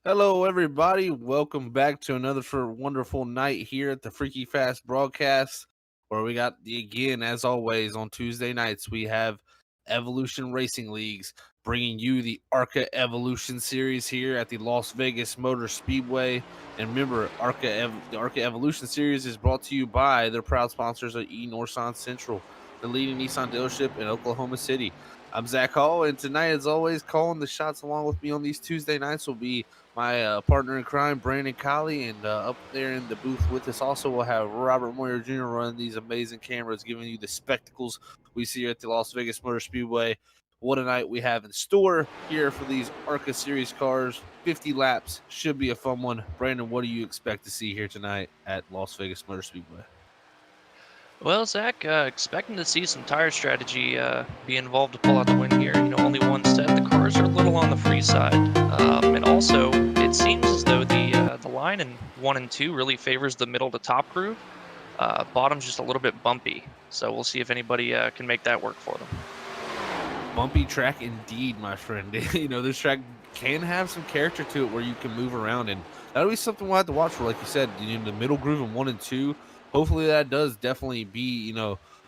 Hello, everybody. Welcome back to another wonderful night here at the Freaky Fast broadcast, where we got again, as always, on Tuesday nights, we have Evolution Racing Leagues bringing you the Arca Evolution Series here at the Las Vegas Motor Speedway. And remember, the Arca Evolution Series is brought to you by their proud sponsors at Norsan Central, the leading Nissan dealership in Oklahoma City. I'm Zach Hall, and tonight, as always, calling the shots along with me on these Tuesday nights will be my partner in crime, Brandon Colley, and up there in the booth with us also we'll have Robert Moyer Jr. running these amazing cameras, giving you the spectacles we see at the Las Vegas Motor Speedway. What a night we have in store here for these ARCA Series cars. 50 laps, should be a fun one. Brandon, what do you expect to see here tonight at Las Vegas Motor Speedway? Well, Zach, expecting to see some tire strategy be involved to pull out the win here. Only one set. The cars are a little on the free side, and also it seems as though the line in 1 and 2 really favors the middle to top groove. Bottom's just a little bit bumpy, so we'll see if anybody can make that work for them. Bumpy track indeed, my friend. This track can have some character to it where you can move around, and that'll be something we'll have to watch for. Like you said, the middle groove in 1 and 2. Hopefully that does definitely be,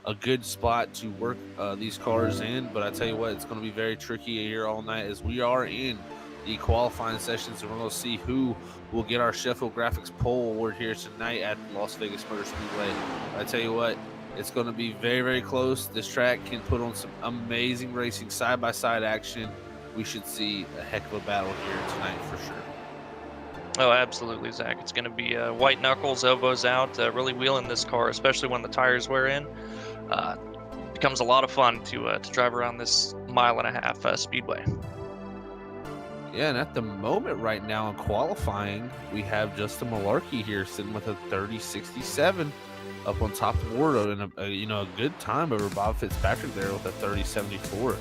a good spot to work these cars in. But I tell you what, it's going to be very tricky here all night as we are in the qualifying sessions, and we're going to see who will get our Sheffield Graphics Pole Award here tonight at Las Vegas Motor Speedway. I tell you what, it's going to be very, very close. This track can put on some amazing racing, side-by-side action. We should see a heck of a battle here tonight for sure. Oh, absolutely, Zach. It's going to be white knuckles, elbows out, really wheeling this car, especially when the tires wear in. Becomes a lot of fun to drive around this 1.5 mile speedway. Yeah, and at the moment right now in qualifying, we have Justin Malarkey here sitting with a 30.67 up on top of the board, and a good time over Bob Fitzpatrick there with a 30.74.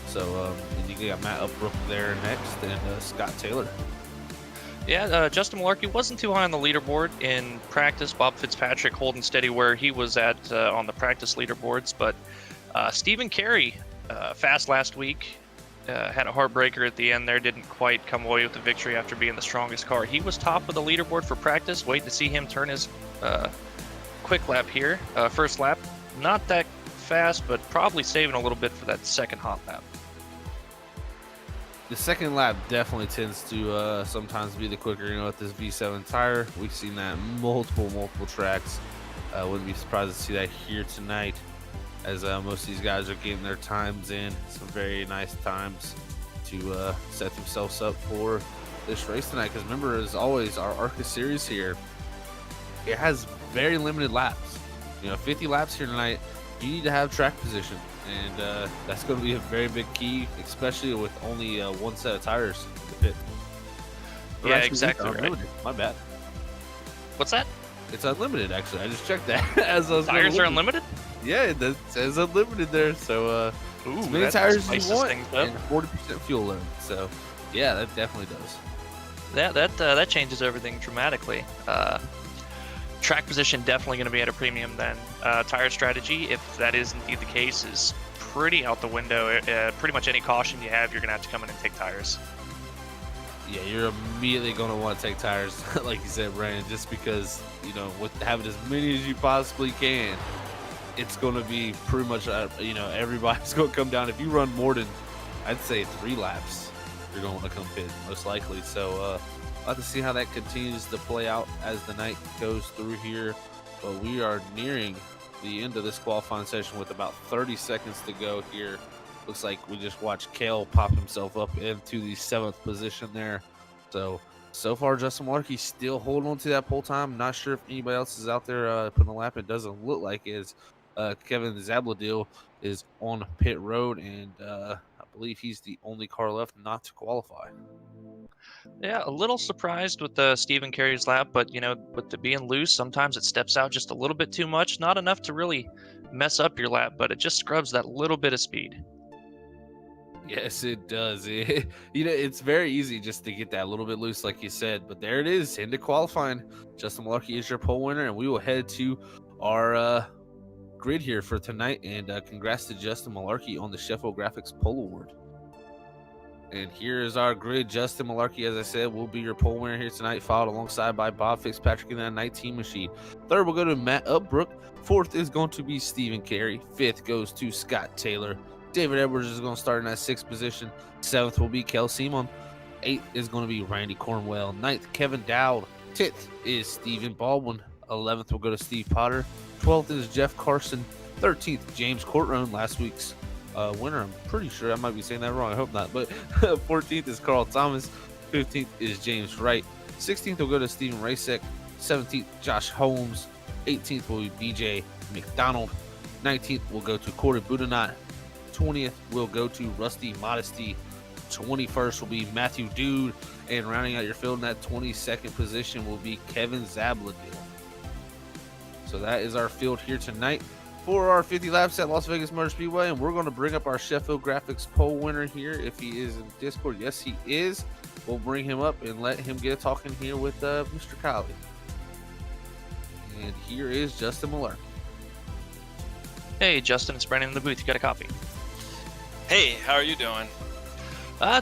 So and you got Matt Upbrook there next, and Scott Taylor. Yeah, Justin Malarkey wasn't too high on the leaderboard in practice. Bob Fitzpatrick holding steady where he was at on the practice leaderboards. But Stephen Carey, fast last week, had a heartbreaker at the end there. Didn't quite come away with the victory after being the strongest car. He was top of the leaderboard for practice. Wait to see him turn his quick lap here. First lap, not that fast, but probably saving a little bit for that second hot lap. The second lap definitely tends to sometimes be the quicker. With this V7 tire, we've seen that multiple tracks. Wouldn't be surprised to see that here tonight, as most of these guys are getting their times in. Some very nice times to set themselves up for this race tonight. Because remember, as always, our ARCA series here, it has very limited laps. 50 laps here tonight. You need to have track position. And that's going to be a very big key, especially with only one set of tires in the pit. Yeah, exactly right. My bad. What's that? It's unlimited, actually. I just checked that. As I was Tires are unlimited? Yeah, it says unlimited there. So as many tires as you want and 40% fuel load. So yeah, that definitely does. That changes everything dramatically. Track position definitely going to be at a premium then. Tire strategy, if that is indeed the case, is pretty out the window. Pretty much any caution you have, you're going to have to come in and take tires. Yeah, you're immediately going to want to take tires, like you said, Brandon, just because, with having as many as you possibly can, it's going to be pretty much, everybody's going to come down. If you run more than, I'd say, 3 laps, you're going to want to come pit, most likely. So, we'll have to see how that continues to play out as the night goes through here. But we are nearing the end of this qualifying session with about 30 seconds to go here. Looks like we just watched Kale pop himself up into the 7th position there. So far, Justin Malarkey still holding on to that pole time. Not sure if anybody else is out there putting a lap. It doesn't look like it. Kevin Zabladil is on pit road, and I believe he's the only car left not to qualify. Yeah, a little surprised with Stephen Carey's lap, but with it being loose, sometimes it steps out just a little bit too much. Not enough to really mess up your lap, but it just scrubs that little bit of speed. Yes, it does. It's very easy just to get that little bit loose, like you said. But there it is, into qualifying. Justin Malarkey is your pole winner, and we will head to our grid here for tonight. And congrats to Justin Malarkey on the Sheffield Graphics Pole Award. And here is our grid. Justin Malarkey, as I said, will be your pole winner here tonight, followed alongside by Bob Fitzpatrick in that 19 machine. Third will go to Matt Upbrook. Fourth is going to be Stephen Carey. Fifth goes to Scott Taylor. David Edwards is going to start in that sixth position. Seventh will be Kel Simon. Eighth is going to be Randy Cornwell. Ninth, Kevin Dowd. 10th is Stephen Baldwin. 11th will go to Steve Potter. 12th is Jeff Carson. 13th, James Courtroom, last week's winner. I'm pretty sure I might be saying that wrong. I hope not. But 14th is Carl Thomas. 15th is James Wright. 16th will go to Stephen Rasek. 17th, Josh Holmes. 18th will be BJ McDonald. 19th will go to Corey Budanot. 20th will go to Rusty Modesty. 21st will be Matthew Dude. And rounding out your field in that 22nd position will be Kevin Zabladil. So that is our field here tonight for our 50 laps at Las Vegas Motor Speedway. And we're going to bring up our Sheffield Graphics pole winner here. If he is in Discord, yes, he is. We'll bring him up and let him get talking here with Mr. Colley. And here is Justin Miller. Hey, Justin, it's Brandon in the booth. You got a copy? Hey, how are you doing?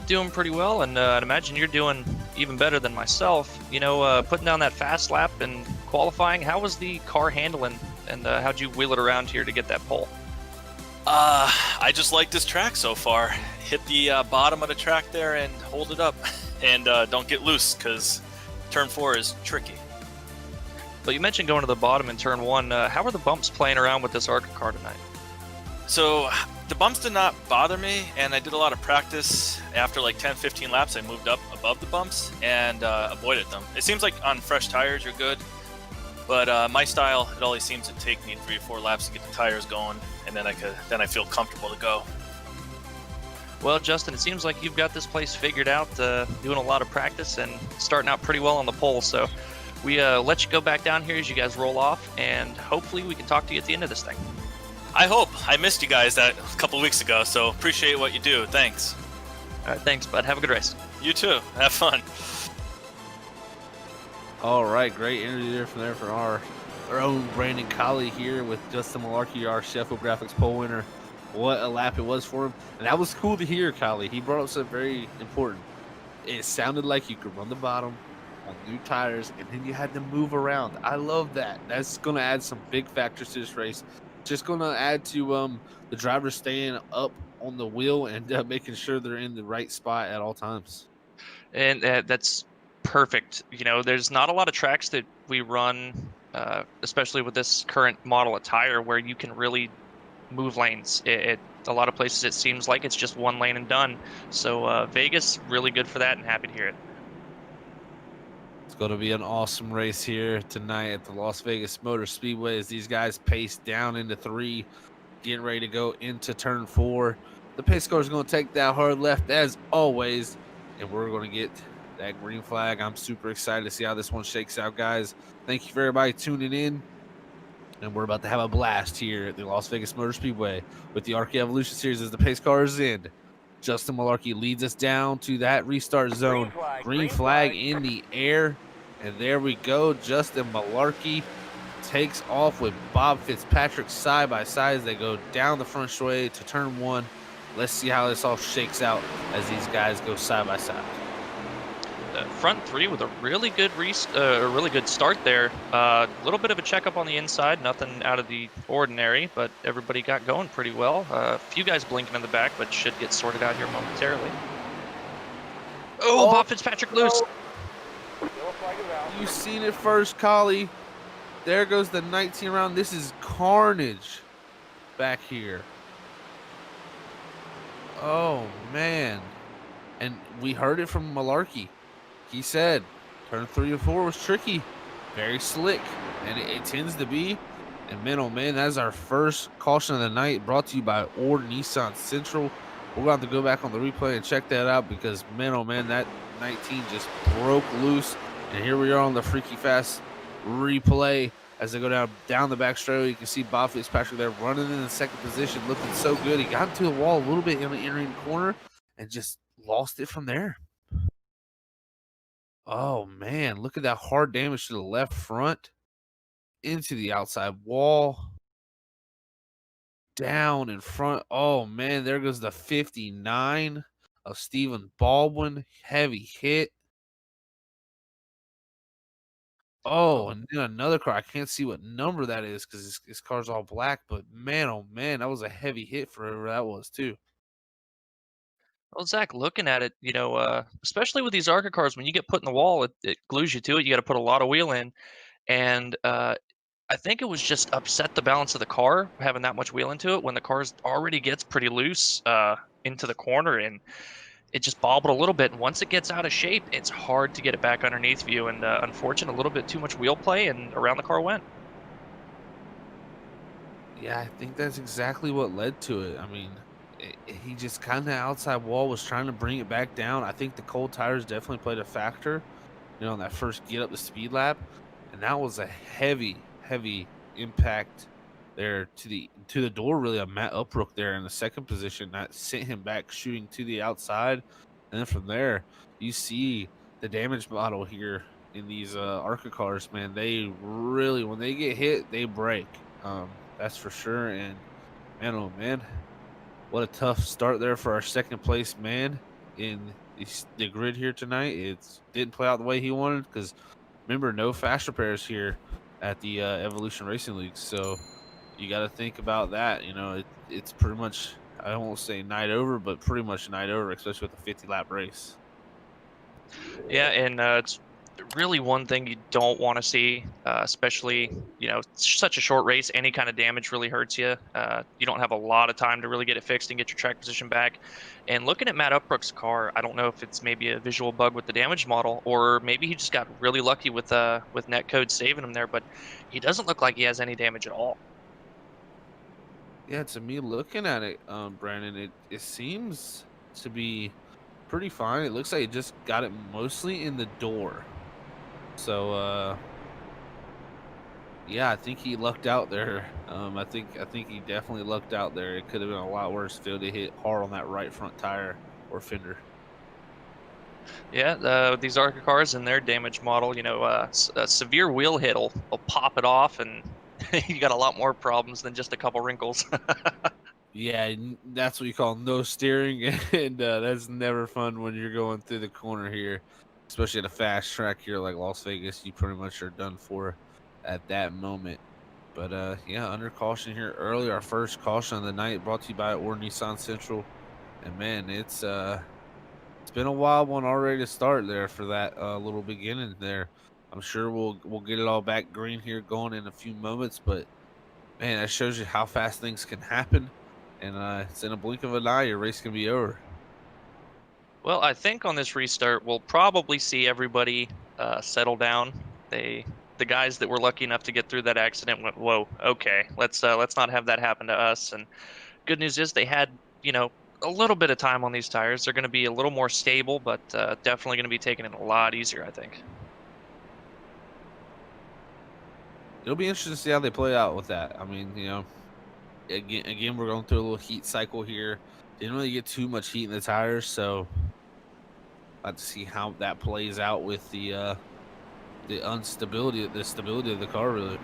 Doing pretty well, and I'd imagine you're doing even better than myself. You know, putting down that fast lap and qualifying, how was the car handling, and how'd you wheel it around here to get that pole? I just like this track so far. Hit the bottom of the track there and hold it up, and don't get loose, because turn 4 is tricky. But you mentioned going to the bottom in turn 1. How are the bumps playing around with this Arca car tonight? So the bumps did not bother me, and I did a lot of practice. After like 10-15 laps, I moved up above the bumps and avoided them. It seems like on fresh tires you're good, but my style, it always seems to take me 3 or 4 laps to get the tires going, and then I feel comfortable to go. Well, Justin, it seems like you've got this place figured out, doing a lot of practice and starting out pretty well on the pole. So we let you go back down here as you guys roll off, and hopefully we can talk to you at the end of this thing. I hope. I missed you guys that a couple weeks ago, so appreciate what you do. Thanks. All right, thanks, bud. Have a good race. You too. Have fun. All right, great interview there from our own Brandon Colley here with Justin Malarkey, our Sheffield Graphics pole winner. What a lap it was for him. And that was cool to hear, Colley. He brought up something very important. It sounded like you could run the bottom on new tires, and then you had to move around. I love that. That's going to add some big factors to this race. Just going to add to the drivers staying up on the wheel and making sure they're in the right spot at all times. And that's perfect. You know, there's not a lot of tracks that we run, especially with this current model of tire, where you can really move lanes. A lot of places it seems like it's just one lane and done. So Vegas, really good for that, and happy to hear it. It's going to be an awesome race here tonight at the Las Vegas Motor Speedway as these guys pace down into 3, getting ready to go into turn 4. The pace car is going to take that hard left as always, and we're going to get that green flag. I'm super excited to see how this one shakes out, guys. Thank you for everybody tuning in, and we're about to have a blast here at the Las Vegas Motor Speedway with the Arca Evolution Series as the pace car is in. Justin Malarkey leads us down to that restart zone. Green flag in the air. And there we go. Justin Malarkey takes off with Bob Fitzpatrick side by side as they go down the front straightaway to turn 1. Let's see how this all shakes out as these guys go side by side. Front 3 with a really good start there. A little bit of a checkup on the inside, nothing out of the ordinary, but everybody got going pretty well. A few guys blinking in the back, but should get sorted out here momentarily. Oh, Bob Fitzpatrick loose. You seen it first, Colley. There goes the 19 round. This is carnage back here. Oh, man. And we heard it from Malarkey. He said turn 3 and 4 was tricky, very slick, and it tends to be. And man, oh man, that's our first caution of the night, brought to you by Ord Nissan Central. We're going to have to go back on the replay and check that out because man, oh man, that 19 just broke loose. And here we are on the Freaky Fast replay as they go down the back straightaway. You can see Bob Fitzpatrick there running in the second position, looking so good. He got into the wall a little bit in the entering corner and just lost it from there. Oh, man, look at that hard damage to the left front, into the outside wall, down in front. Oh, man, there goes the 59 of Stephen Baldwin. Heavy hit. Oh, and then another car. I can't see what number that is because his car's all black. But man, oh man, that was a heavy hit for whoever that was too. Well, Zach, looking at it, especially with these Arca cars, when you get put in the wall, it glues you to it. You got to put a lot of wheel in, and I think it was just upset the balance of the car having that much wheel into it when the car already gets pretty loose into the corner, and it just bobbled a little bit. And once it gets out of shape, it's hard to get it back underneath you. And unfortunately, a little bit too much wheel play, and around the car went. Yeah, I think that's exactly what led to it. I mean, he just kind of outside wall was trying to bring it back down. I think the cold tires definitely played a factor, on that first get up the speed lap, and that was a heavy impact there to the door really of Matt Uprook there in the second position that sent him back shooting to the outside, and then from there you see the damage model here in these Arca cars. Man, they really, when they get hit, they break. That's for sure. And man, oh man, what a tough start there for our second place man in the grid here tonight. It didn't play out the way he wanted because remember, no fast repairs here at the Evolution Racing League. So you got to think about that. It's pretty much, I won't say night over, but pretty much night over, especially with a 50 lap race. Yeah, and it's really one thing you don't want to see, especially such a short race. Any kind of damage really hurts you. You don't have a lot of time to really get it fixed and get your track position back. And looking at Matt Upbrook's car, I don't know if it's maybe a visual bug with the damage model, or maybe he just got really lucky with netcode saving him there. But he doesn't look like he has any damage at all. Yeah, to me, looking at it, Brandon, it seems to be pretty fine. It looks like it just got it mostly in the door. So, yeah, I think he lucked out there. I think he definitely lucked out there. It could have been a lot worse if it would have hit hard on that right front tire or fender. Yeah, these Arca cars and their damage model, a severe wheel hit will pop it off, and you got a lot more problems than just a couple wrinkles. Yeah, that's what you call no steering, and that's never fun when you're going through the corner here, especially at a fast track here like Las Vegas. You pretty much are done for at that moment. But yeah, under caution here early, our first caution of the night, brought to you by Or Nissan Central. And man, it's been a wild one already to start there for that little beginning there. I'm sure we'll get it all back green here going in a few moments, but man, that shows you how fast things can happen. And it's in a blink of an eye, your race can be over. Well, I think on this restart, we'll probably see everybody settle down. The guys that were lucky enough to get through that accident went, "Whoa, okay, let's not have that happen to us." And good news is they had, a little bit of time on these tires. They're going to be a little more stable, but definitely going to be taking it a lot easier, I think. It'll be interesting to see how they play out with that. I mean, again, we're going through a little heat cycle here. Didn't really get too much heat in the tires, so about to see how that plays out with the stability of the car, really,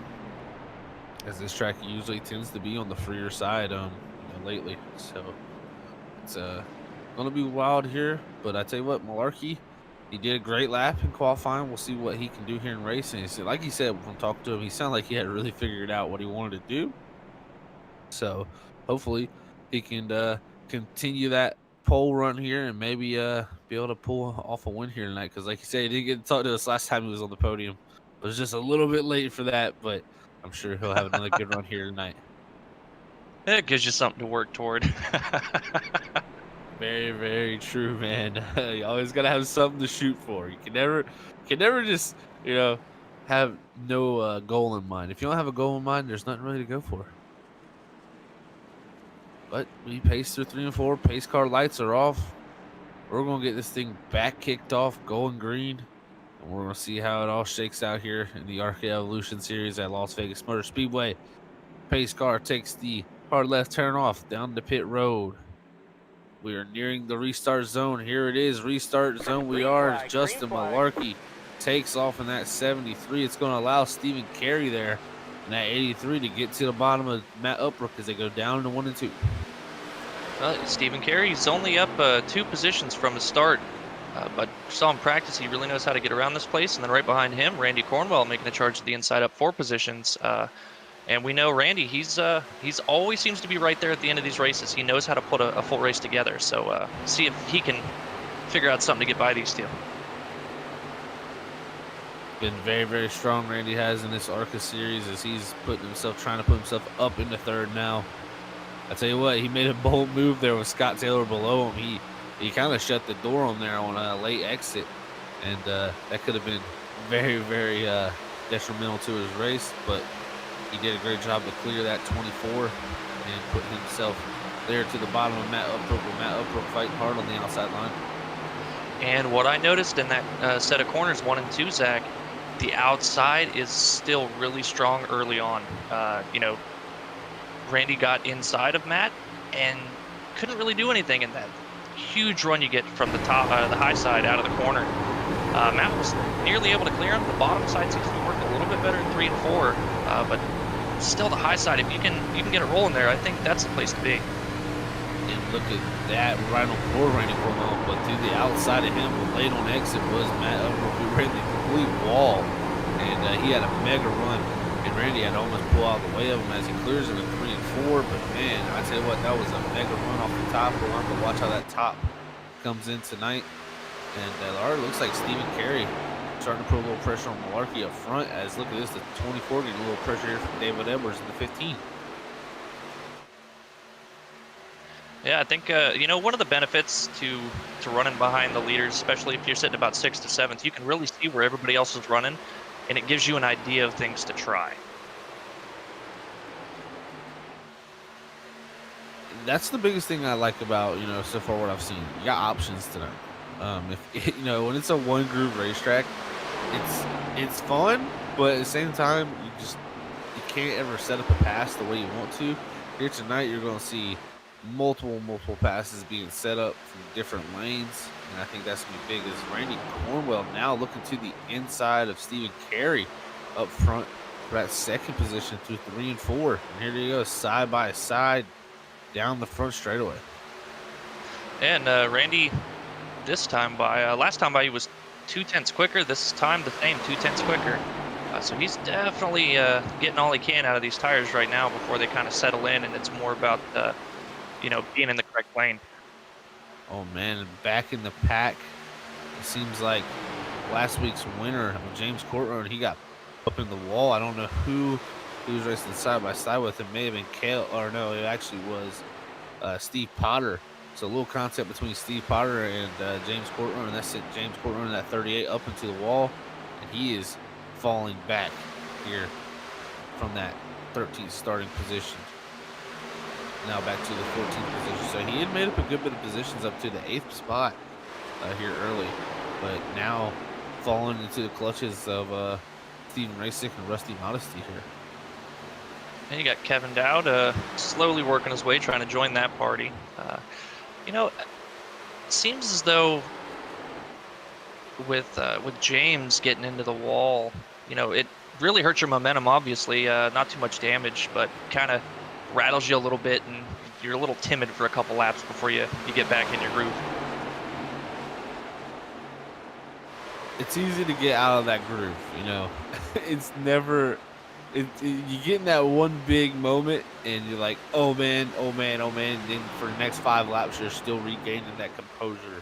as this track usually tends to be on the freer side lately. So it's gonna be wild here. But I tell you what, Malarkey, he did a great lap in qualifying. We'll see what he can do here in racing. So, like he said, when talking to him, he sounded like he had really figured out what he wanted to do. So hopefully he can continue that pole run here and maybe be able to pull off a win here tonight. Because like you said, he didn't get to talk to us last time he was on the podium. It was just a little bit late for that, but I'm sure he'll have another good run here tonight. It gives you something to work toward. Very, very true, man. You always gotta have something to shoot for. You can never just have no goal in mind. If you don't have a goal in mind, there's nothing really to go for. But we pace through 3 and 4. Pace car lights are off. We're going to get this thing back kicked off, going green. And we're going to see how it all shakes out here in the Arca Evolution Series at Las Vegas Motor Speedway. Pace car takes the hard left turn off down the pit road. We are nearing the restart zone. Here it is, restart zone. We are. Justin Malarkey takes off in that 73. It's going to allow Stephen Carey there in that 83 to get to the bottom of Matt Uprook as they go down to 1 and 2. Stephen Carey's only up 2 positions from the start, but saw him practice. He really knows how to get around this place. And then right behind him, Randy Cornwell making a charge to the inside, up 4 positions. And we know Randy, he's always seems to be right there at the end of these races. He knows how to put a full race together. So see if he can figure out something to get by these two. Been very, very strong, Randy has in this Arca series as he's trying to put himself up into third now. I tell you what, he made a bold move there with Scott Taylor below him. He kind of shut the door on there on a late exit, and that could have been very, very detrimental to his race, but he did a great job to clear that 24 and put himself there to the bottom of Matt Upbrook, with Matt Upbrook fighting hard on the outside line. And what I noticed in that set of corners, 1 and 2, Zach, the outside is still really strong early on. Randy got inside of Matt and couldn't really do anything in that huge run you get from the top, the high side out of the corner. Matt was nearly able to clear him. The bottom side seems to be working a little bit better in 3 and 4, but still the high side. If you can get a roll in there, I think that's the place to be. And look at that, right on poor Randy Cornwell, but to the outside of him, late on exit was Matt Upbrook, who ran the complete wall, and he had a mega run, and Randy had to almost pull out the way of him as he clears him in 3 and 4, but man, I tell you what, that was a mega run off the top. We'll have to watch how that top comes in tonight, and already looks like Stephen Carey starting to put a little pressure on Malarkey up front, as look at this, the 24 getting a little pressure here from David Edwards in the 15. Yeah, I think one of the benefits to running behind the leaders, especially if you're sitting about 6th to 7th, you can really see where everybody else is running, and it gives you an idea of things to try. That's the biggest thing I like about so far what I've seen. You got options tonight. If when it's a one groove racetrack, it's fun, but at the same time you can't ever set up a pass the way you want to. Here tonight, you're going to see multiple passes being set up from different lanes, and I think that's going to be big. As Randy Cornwell now looking to the inside of Stephen Carey up front for that second position through 3 and 4. And here they go, side by side down the front straightaway. And Randy, last time by he was 2/10 quicker. This time the same, 2/10 quicker. So he's definitely getting all he can out of these tires right now before they kind of settle in, and it's more about being in the correct lane. Oh man, back in the pack. It seems like last week's winner, James Courtroad, he got up in the wall. I don't know who he was racing side by side with. It may have been Kale, or no, it actually was Steve Potter. So a little contact between Steve Potter and James Courtroad, and that sent James Courtroad in that 38 up into the wall, and he is falling back here from that 13th starting position. Now back to the 14th position. So he had made up a good bit of positions up to the 8th spot here early, but now falling into the clutches of Stephen Rasick and Rusty Modesty here. And you got Kevin Dowd slowly working his way, trying to join that party. It seems as though with James getting into the wall, it really hurts your momentum, obviously. Not too much damage, but kind of rattles you a little bit, and you're a little timid for a couple laps before you get back in your groove. It's easy to get out of that groove, It's never... you get in that one big moment, and you're like, oh man. And then for the next 5 laps, you're still regaining that composure.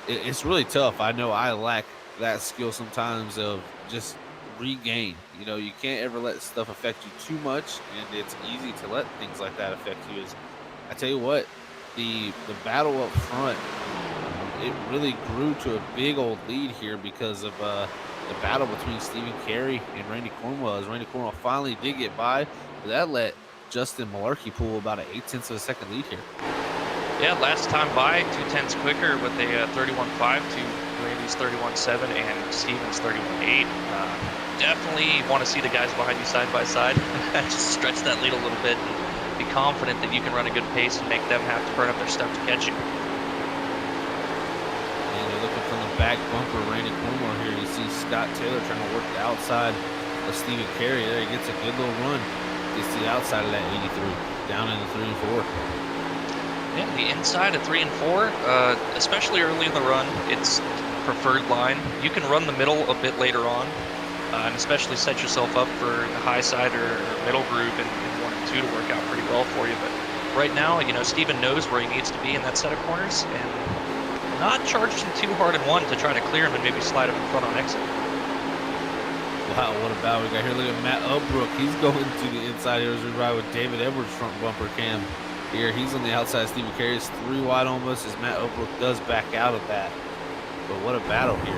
It's really tough. I know I lack that skill sometimes of just regain. You can't ever let stuff affect you too much, and it's easy to let things like that affect you. I tell you what, the battle up front, it really grew to a big old lead here because of the battle between Stephen Carey and Randy Cornwell. As Randy Cornwell finally did get by, but that let Justin Malarkey pull about an 0.8 of a second lead here. Yeah, last time by, 2/10 quicker with a 31.5 to Randy's 31.7 and Stephen's 31.8. Definitely want to see the guys behind you side by side. Just stretch that lead a little bit and be confident that you can run a good pace and make them have to burn up their stuff to catch you. And you're looking from the back bumper, Randy Cornwell here. You see Scott Taylor trying to work the outside of Stephen Carey. There he gets a good little run. Gets to the outside of that 83. down into 3 and 4. Yeah, the inside of 3 and 4, especially early in the run, it's preferred line. You can run the middle a bit later on, and especially set yourself up for the high side or middle groove in 1 and 2 to work out pretty well for you. But right now, you know, Steven knows where he needs to be in that set of corners, and not charging too hard in 1 to try to clear him and maybe slide him in front on exit. Wow, what a battle we got here. Look at Matt Upbrook. He's going to the inside here as we ride with David Edwards front bumper cam. Here, he's on the outside. Stephen Carey is 3 wide almost as Matt Upbrook does back out of that. But what a battle here.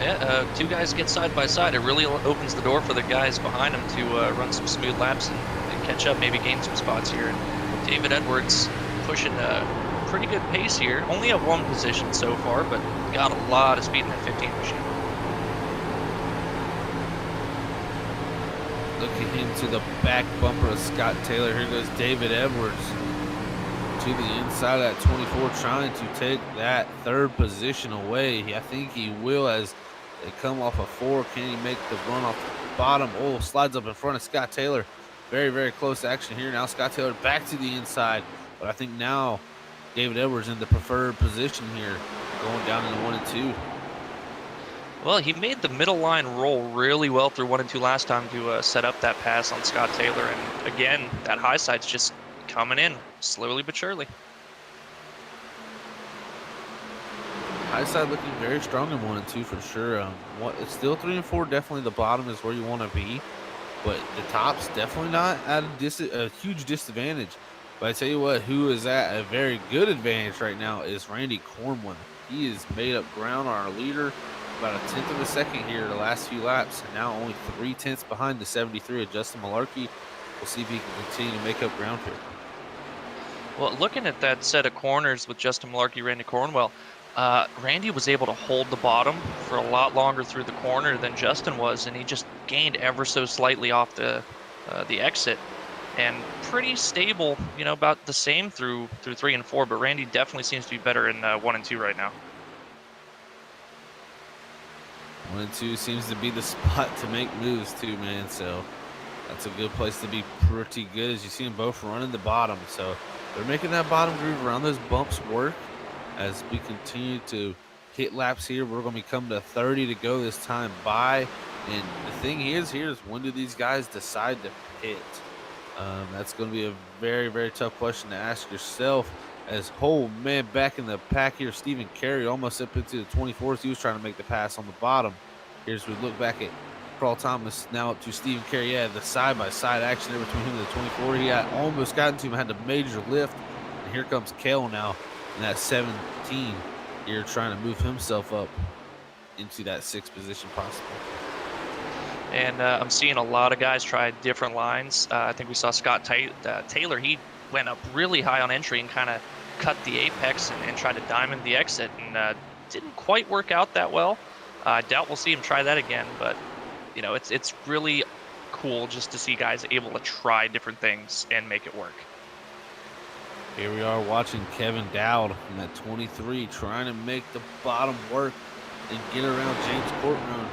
Yeah, 2 guys get side by side. It really opens the door for the guys behind him to run some smooth laps and catch up, maybe gain some spots here. And David Edwards pushing a pretty good pace here. Only at 1 position so far, but got a lot of speed in that 15 machine. Looking into the back bumper of Scott Taylor. Here goes David Edwards to the inside of that 24, trying to take that 3rd position away. I think he will as they come off a 4. Can he make the run off the bottom? Oh, slides up in front of Scott Taylor. Very, very close action here. Now Scott Taylor back to the inside. But I think now David Edwards in the preferred position here, going down into 1 and 2. Well, he made the middle line roll really well through 1 and 2 last time to set up that pass on Scott Taylor. And again, that high side's just coming in slowly but surely. High side looking very strong in 1 and 2 for sure. It's still 3 and 4. Definitely the bottom is where you want to be, but the top's definitely not at a huge disadvantage. But I tell you what, who is at a very good advantage right now is Randy Cornwell. He has made up ground on our leader. About a 1/10 of a second here the last few laps, and now only 3/10 behind the 73 of Justin Malarkey. We'll see if he can continue to make up ground here. Well, looking at that set of corners with Justin Malarkey, Randy Cornwell, Randy was able to hold the bottom for a lot longer through the corner than Justin was, and he just gained ever so slightly off the exit, and pretty stable, you know, about the same through 3 and 4. But Randy definitely seems to be better in 1 and 2 right now. 1 and 2 seems to be the spot to make moves too, man. So that's a good place to be pretty good as you see them both running the bottom. So they're making that bottom groove around those bumps work. As we continue to hit laps here, we're going to be coming to 30 to go this time by. And the thing is when do these guys decide to pit? That's going to be a very, very tough question to ask yourself. As man, back in the pack here, Stephen Carey almost up into the 24th. He was trying to make the pass on the bottom. Here's we look back at Carl Thomas now up to Stephen Carey. Yeah, the side-by-side action there between him and the 24. He almost got into him, had the major lift. And here comes Kale now in that 17 here trying to move himself up into that 6th position possible. And I'm seeing a lot of guys try different lines. I think we saw Scott Taylor. He went up really high on entry and kind of cut the apex and tried to diamond the exit, and didn't quite work out that well. I doubt we'll see him try that again, but you know, it's really cool just to see guys able to try different things and make it work. Here we are watching Kevin Dowd in that 23 trying to make the bottom work and get around James Courtroom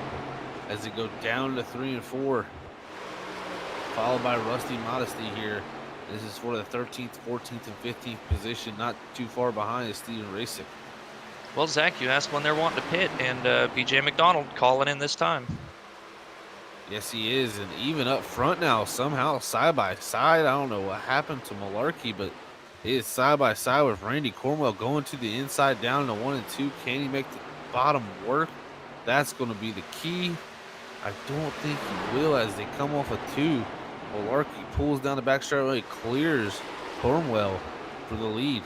as they go down to 3 and 4, followed by Rusty Modesty here. This is for the 13th, 14th, and 15th position. Not too far behind is Steven Rasick. Well, Zach, you asked when they're wanting to pit, and BJ McDonald calling in this time. Yes, he is. And even up front now, somehow side by side. I don't know what happened to Malarkey, but he is side by side with Randy Cornwell going to the inside down to 1 and 2. Can he make the bottom work? That's going to be the key. I don't think he will as they come off a 2. Malarkey pulls down the back straightaway, clears Cornwell for the lead.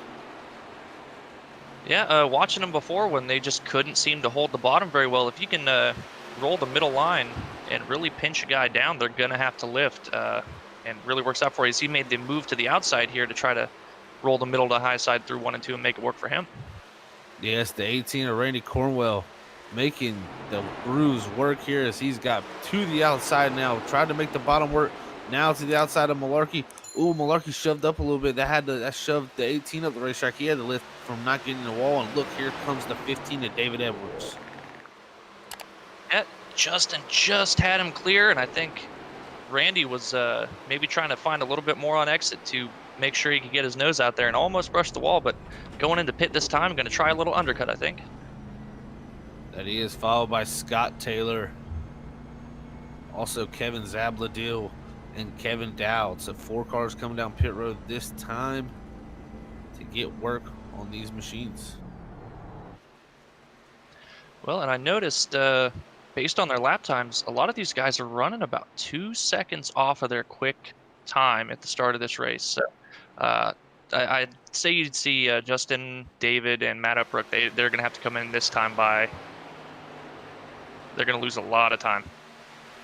Yeah, watching them before when they just couldn't seem to hold the bottom very well. If you can roll the middle line and really pinch a guy down, they're going to have to lift. And really works out for you. He made the move to the outside here to try to roll the middle to high side through 1 and 2 and make it work for him. Yes, the 18 of Randy Cornwell making the grooves work here as he's got to the outside now. Tried to make the bottom work. Now to the outside of Malarkey. Ooh, Malarkey shoved up a little bit. That shoved the 18 up the racetrack. He had to lift from not getting the wall. And look, here comes the 15 of David Edwards. Yeah, Justin just had him clear, and I think Randy was maybe trying to find a little bit more on exit to make sure he could get his nose out there and almost brushed the wall, but going into pit this time, going to try a little undercut, I think. That he is, followed by Scott Taylor. Also Kevin Zabladil and Kevin Dowd. So 4 cars coming down pit road this time to get work on these machines. Well, and I noticed, based on their lap times, a lot of these guys are running about 2 seconds off of their quick time at the start of this race. So I'd say you'd see Justin, David, and Matt Upbrook. They're going to have to come in this time by. They're going to lose a lot of time.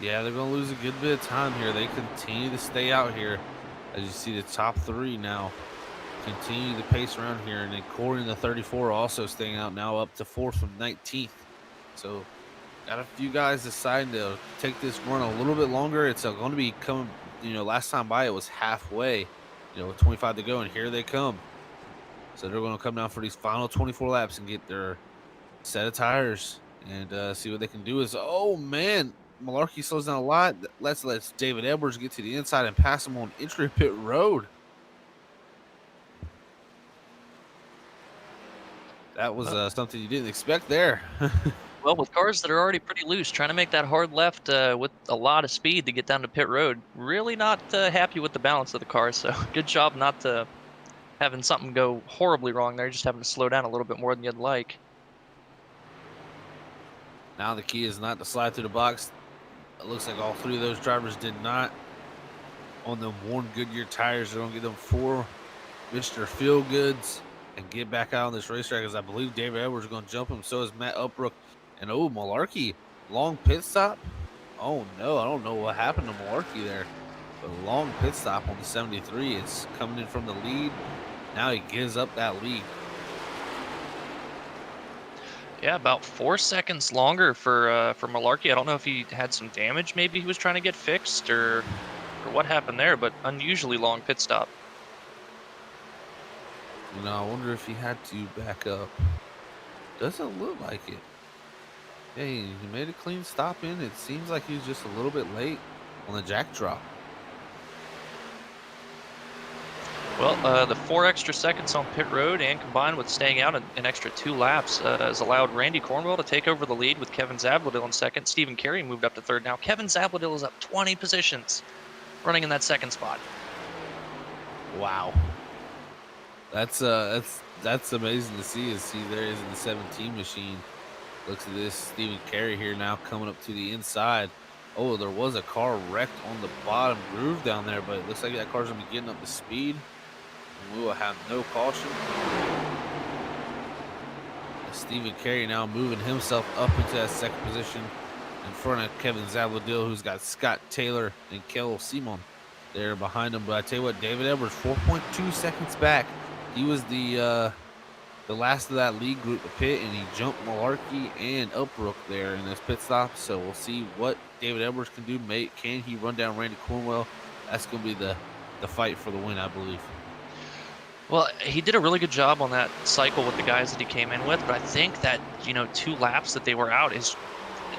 Yeah, they're going to lose a good bit of time here. They continue to stay out here. As you see, the top 3 now continue to pace around here. And then Corey in the 34 also staying out now, up to 4th from 19th. So got a few guys deciding to take this run a little bit longer. It's going to be coming, last time by it was halfway, with 25 to go, and here they come. So they're going to come down for these final 24 laps and get their set of tires and see what they can do. Oh, man, Malarkey slows down a lot. Let's David Edwards get to the inside and pass him on entry pit road. That was something you didn't expect there. Well, with cars that are already pretty loose, trying to make that hard left with a lot of speed to get down to pit road, really not happy with the balance of the car. So good job not having something go horribly wrong there, just having to slow down a little bit more than you'd like. Now the key is not to slide through the box. It looks like all 3 of those drivers did not. On them worn Goodyear tires, they're going to get them 4 Mr. Feelgoods and get back out on this racetrack, as I believe David Edwards is going to jump him. So is Matt Upbrook. And Malarkey, long pit stop. Oh no, I don't know what happened to Malarkey there. But a long pit stop on the 73. It's coming in from the lead. Now he gives up that lead. Yeah, about 4 seconds longer for Malarkey. I don't know if he had some damage maybe he was trying to get fixed or what happened there, but unusually long pit stop. I wonder if he had to back up. Doesn't look like it. Hey, he made a clean stop in. It seems like he was just a little bit late on the jack drop. Well, the 4 extra seconds on pit road and combined with staying out an extra 2 laps has allowed Randy Cornwell to take over the lead with Kevin Zabladil in second. Stephen Carey moved up to third now. Kevin Zabladil is up 20 positions running in that second spot. Wow. That's amazing to see. There is in the 17 machine. Looks at this, Stephen Carey here now coming up to the inside. Oh, there was a car wrecked on the bottom groove down there, but it looks like that car's going to be getting up to speed. And we will have no caution. Stephen Carey now moving himself up into that second position in front of Kevin Zabladil, who's got Scott Taylor and Kel Simon there behind him. But I tell you what, David Edwards, 4.2 seconds back. He was the last of that lead group to pit, and he jumped Malarkey and Upbrook there in this pit stop. So we'll see what David Edwards can do. Can he run down Randy Cornwell? That's going to be the fight for the win, I believe. Well, he did a really good job on that cycle with the guys that he came in with, but I think that, 2 laps that they were out is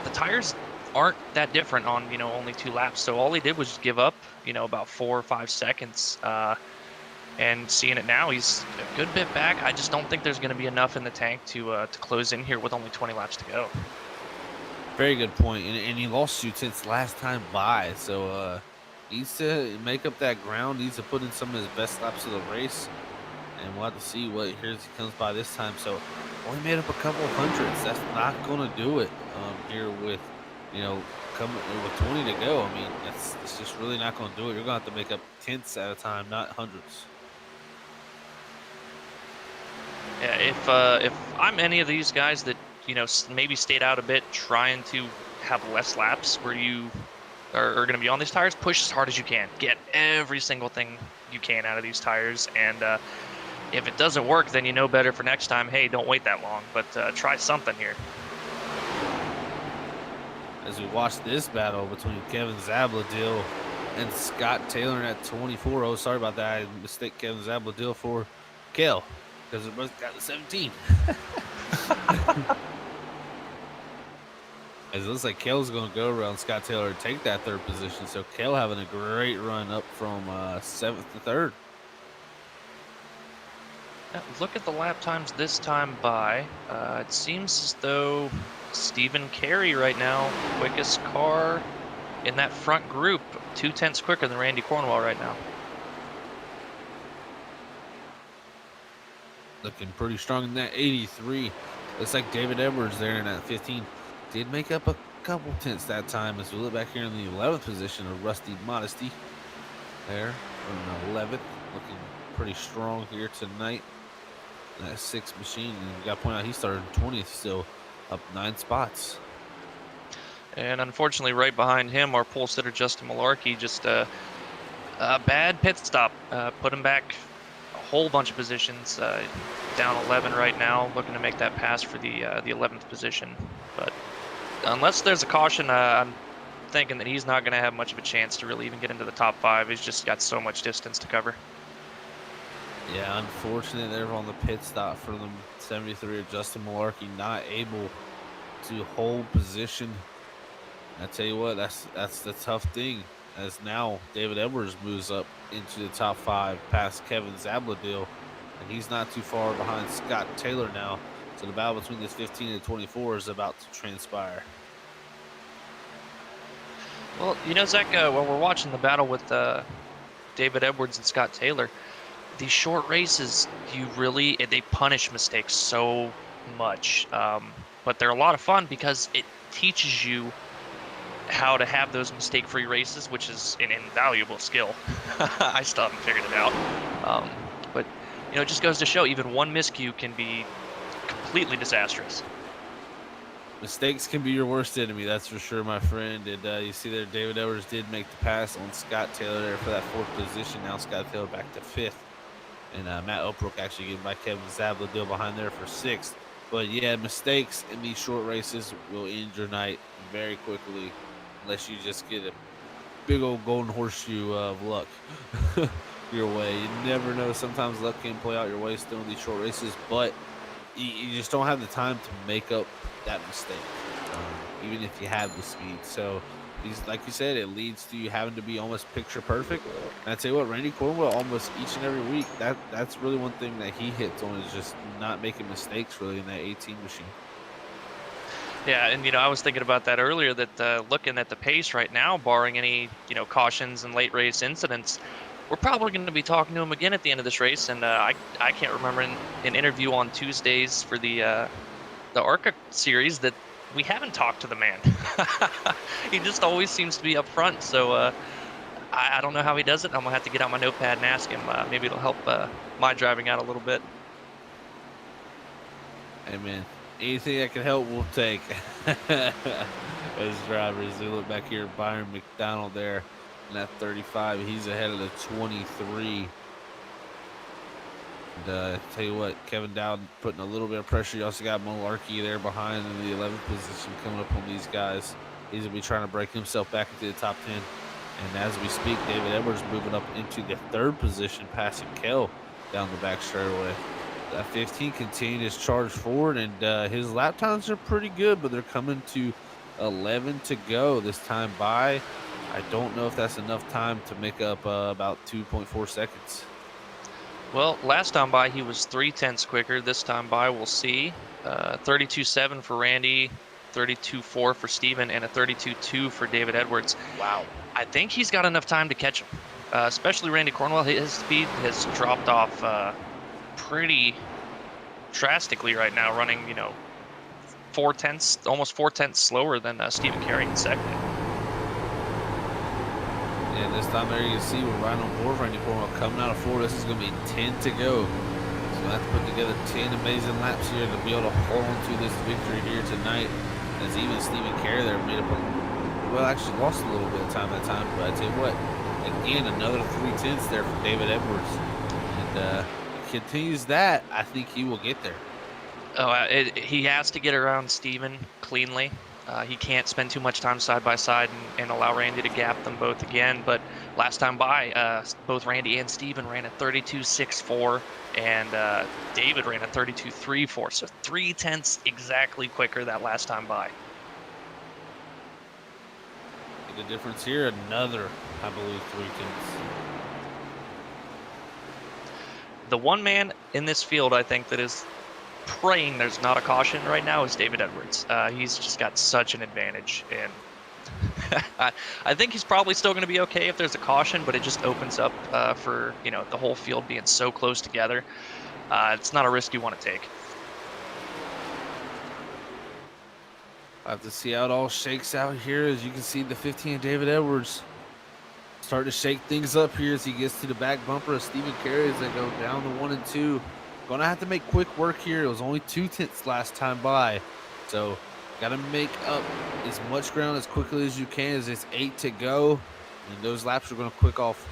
the tires aren't that different on, only 2 laps. So all he did was give up, about 4 or 5 seconds. And seeing it now, he's a good bit back. I just don't think there's going to be enough in the tank to close in here with only 20 laps to go. Very good point. And he lost you since last time by. So needs to make up that ground, needs to put in some of his best laps of the race. And we'll have to see what he comes by this time. So only made up a couple of hundreds. That's not going to do it here with, coming with 20 to go. I mean, it's just really not going to do it. You're going to have to make up tenths at a time, not hundreds. Yeah, if I'm any of these guys that, maybe stayed out a bit trying to have less laps where you are going to be on these tires, push as hard as you can. Get every single thing you can out of these tires. And if it doesn't work, then you know better for next time. Hey, don't wait that long, but try something here. As we watch this battle between Kevin Zabladil and Scott Taylor at 24. Oh, sorry about that. I mistake Kevin Zabladil for Kel, because it both got the 17. As it looks like Kale's going to go around Scott Taylor and take that third position. So Kale having a great run up from 7th to 3rd. Look at the lap times this time by. It seems as though Stephen Carey right now, quickest car in that front group, 0.2 quicker than Randy Cornwell right now. Looking pretty strong in that 83. Looks like David Edwards there in that 15 did make up a couple tenths that time. As we look back here in the 11th position of Rusty Modesty there from 11th, looking pretty strong here tonight. That 6th machine, and we got to point out he started in 20th, still up 9 spots. And unfortunately, right behind him, our pole sitter Justin Malarkey, just a bad pit stop, put him back a whole bunch of positions, down 11 right now, looking to make that pass for the 11th position. But unless there's a caution, I'm thinking that he's not going to have much of a chance to really even get into the top 5. He's just got so much distance to cover. Yeah, unfortunately, they're on the pit stop for them. 73 of Justin Malarkey not able to hold position. I tell you what, that's the tough thing. As now David Edwards moves up into the top 5 past Kevin Zabladil, and he's not too far behind Scott Taylor now. So the battle between this 15 and 24 is about to transpire. Well, you know, Zach, while we're watching the battle with David Edwards and Scott Taylor, these short races, they punish mistakes so much. But they're a lot of fun because it teaches you how to have those mistake-free races, which is an invaluable skill. I still haven't figured it out. But, you know, it just goes to show even one miscue can be completely disastrous. Mistakes can be your worst enemy, that's for sure, my friend. And you see there, David Edwards did make the pass on Scott Taylor there for that 4th position. Now Scott Taylor back to 5th. And Matt Oprok actually getting by Kevin Zabladil behind there for 6th. But yeah, mistakes in these short races will end your night very quickly, unless you just get a big old golden horseshoe of luck your way. You never know. Sometimes luck can play out your way still in these short races, but you just don't have the time to make up that mistake, even if you have the speed. So like you said, it leads to you having to be almost picture perfect. And I tell you what, Randy Cornwell almost each and every week, that's really one thing that he hits on, is just not making mistakes really in that 18 machine. Yeah, and, you know, I was thinking about that earlier, that looking at the pace right now, barring any, you know, cautions and late race incidents, we're probably going to be talking to him again at the end of this race. And I can't remember in an interview on Tuesdays for the Arca series that we haven't talked to the man. He just always seems to be up front. So I don't know how he does it. I'm going to have to get out my notepad and ask him. Maybe it'll help my driving out a little bit. Hey, man. Anything that can help, we'll take. As drivers, we look back here, Byron McDonald there in that 35. He's ahead of the 23. And tell you what, Kevin Dowd putting a little bit of pressure. You also got Malarkey there behind in the 11th position coming up on these guys. He's going to be trying to break himself back into the top 10. And as we speak, David Edwards moving up into the 3rd position, passing Kell down the back straightaway. That 15 continued his charge forward, and his lap times are pretty good, but they're coming to 11 to go this time by. I don't know if that's enough time to make up about 2.4 seconds. Well, last time by he was 0.3 quicker. This time by we'll see. 32.7 for Randy, 32.4 for Steven, and a 32.2 for David Edwards. Wow. I think he's got enough time to catch him, especially Randy Cornwell. His speed has dropped off pretty drastically right now, running, you know, 0.4, almost 0.4 slower than Stephen Carey in 2nd. Yeah, this time there you can see we're right on board for Randy Cornwell coming out of 4. This is going to be 10 to go. So we'll have to put together 10 amazing laps here to be able to hold on to this victory here tonight. As even Stephen Carey there made up actually lost a little bit of time that time. But I tell you what, again, another 0.3 there for David Edwards. And continues that, I think he will get there. Oh, he has to get around Steven cleanly. He can't spend too much time side by side and allow Randy to gap them both again. But last time by, both Randy and Steven ran a 32.64, and David ran a 32.34. So 0.3 exactly quicker that last time by. the difference here. Another, I believe, 3/10. The one man in this field, I think, that is praying there's not a caution right now is David Edwards. He's just got such an advantage, and I think he's probably still going to be okay if there's a caution, but it just opens up for the whole field being so close together. It's not a risk you want to take. I have to see how it all shakes out here. As you can see, the 15 David Edwards starting to shake things up here as he gets to the back bumper of Stephen Carey as they go down to 1 and 2. Going to have to make quick work here. It was only 2/10 last time by, so got to make up as much ground as quickly as you can as it's 8 to go, and those laps are going to click off